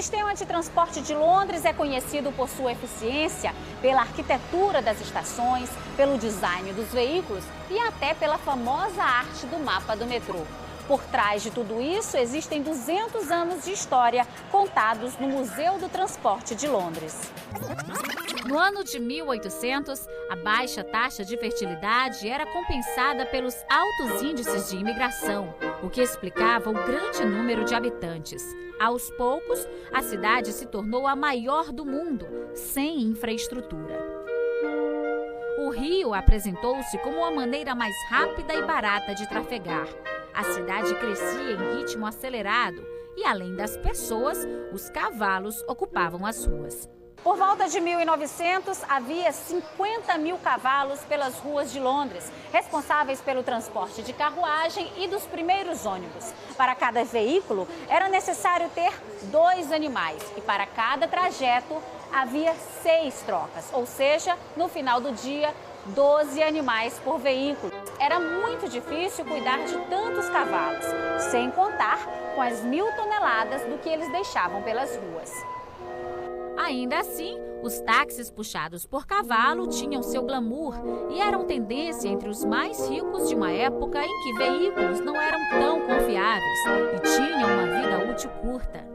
O sistema de transporte de Londres é conhecido por sua eficiência, pela arquitetura das estações, pelo design dos veículos e até pela famosa arte do mapa do metrô. Por trás de tudo isso, existem 200 anos de história contados no Museu do Transporte de Londres. No ano de 1800, a baixa taxa de fertilidade era compensada pelos altos índices de imigração, o que explicava o grande número de habitantes. Aos poucos, a cidade se tornou a maior do mundo, sem infraestrutura. O rio apresentou-se como uma maneira mais rápida e barata de trafegar. A cidade crescia em ritmo acelerado e, além das pessoas, os cavalos ocupavam as ruas. Por volta de 1900, havia 50 mil cavalos pelas ruas de Londres, responsáveis pelo transporte de carruagem e dos primeiros ônibus. Para cada veículo, era necessário ter 2 animais e para cada trajeto havia 6 trocas, ou seja, no final do dia, 12 animais por veículo. Era muito difícil cuidar de tantos cavalos, sem contar com as 1000 toneladas do que eles deixavam pelas ruas. Ainda assim, os táxis puxados por cavalo tinham seu glamour e eram tendência entre os mais ricos de uma época em que veículos não eram tão confiáveis e tinham uma vida útil curta.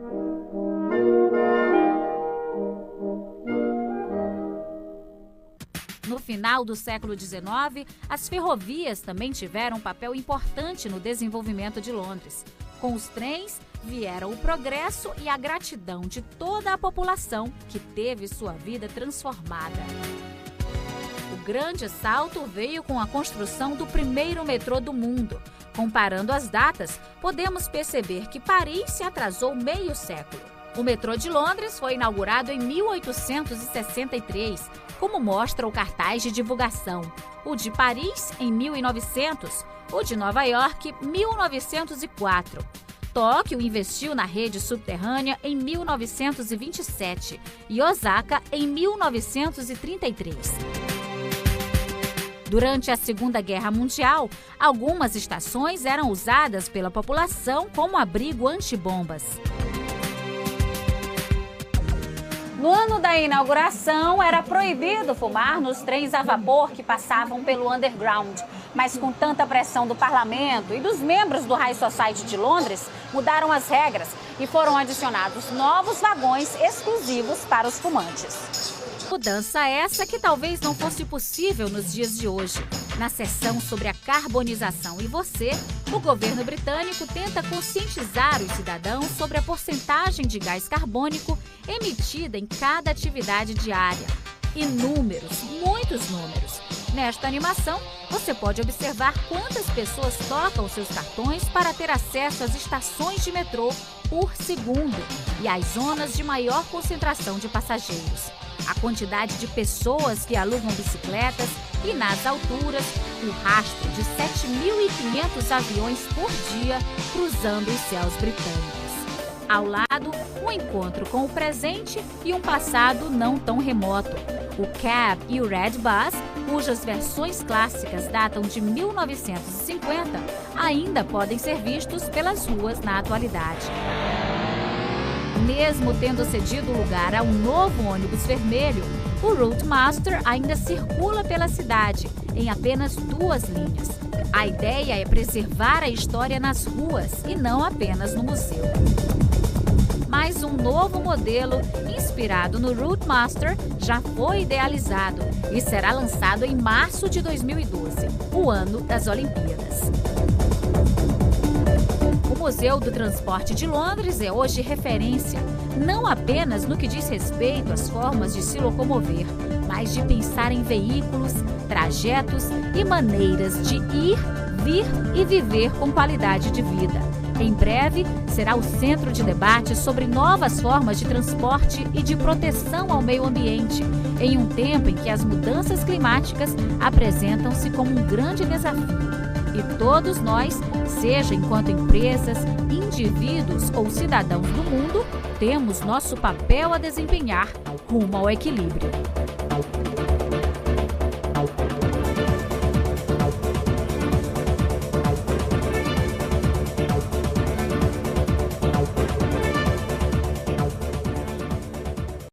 No final do século XIX, as ferrovias também tiveram um papel importante no desenvolvimento de Londres. Com os trens, vieram o progresso e a gratidão de toda a população que teve sua vida transformada. O grande salto veio com a construção do primeiro metrô do mundo. Comparando as datas, podemos perceber que Paris se atrasou meio século. O metrô de Londres foi inaugurado em 1863, como mostra o cartaz de divulgação. O de Paris, em 1900, o de Nova York, 1904. Tóquio investiu na rede subterrânea em 1927 e Osaka em 1933. Durante a Segunda Guerra Mundial, algumas estações eram usadas pela população como abrigo antibombas. No ano da inauguração, era proibido fumar nos trens a vapor que passavam pelo underground. Mas com tanta pressão do parlamento e dos membros do High Society de Londres, mudaram as regras e foram adicionados novos vagões exclusivos para os fumantes. Mudança essa que talvez não fosse possível nos dias de hoje. Na seção sobre a carbonização e você, o governo britânico tenta conscientizar os cidadãos sobre a porcentagem de gás carbônico emitida em cada atividade diária. E números, muitos números. Nesta animação, você pode observar quantas pessoas tocam seus cartões para ter acesso às estações de metrô por segundo e às zonas de maior concentração de passageiros. A quantidade de pessoas que alugam bicicletas e, nas alturas, o rastro de 7.500 aviões por dia cruzando os céus britânicos. Ao lado, um encontro com o presente e um passado não tão remoto. O Cab e o Red Bus, cujas versões clássicas datam de 1950, ainda podem ser vistos pelas ruas na atualidade. Mesmo tendo cedido lugar a um novo ônibus vermelho, o Routemaster ainda circula pela cidade, em apenas 2 linhas. A ideia é preservar a história nas ruas e não apenas no museu. Mas um novo modelo, inspirado no Routemaster, já foi idealizado e será lançado em março de 2012, o ano das Olimpíadas. O Museu do Transporte de Londres é hoje referência, não apenas no que diz respeito às formas de se locomover, mas de pensar em veículos, trajetos e maneiras de ir, vir e viver com qualidade de vida. Em breve, será o centro de debate sobre novas formas de transporte e de proteção ao meio ambiente, em um tempo em que as mudanças climáticas apresentam-se como um grande desafio. E todos nós, seja enquanto empresas, indivíduos ou cidadãos do mundo, temos nosso papel a desempenhar rumo ao equilíbrio.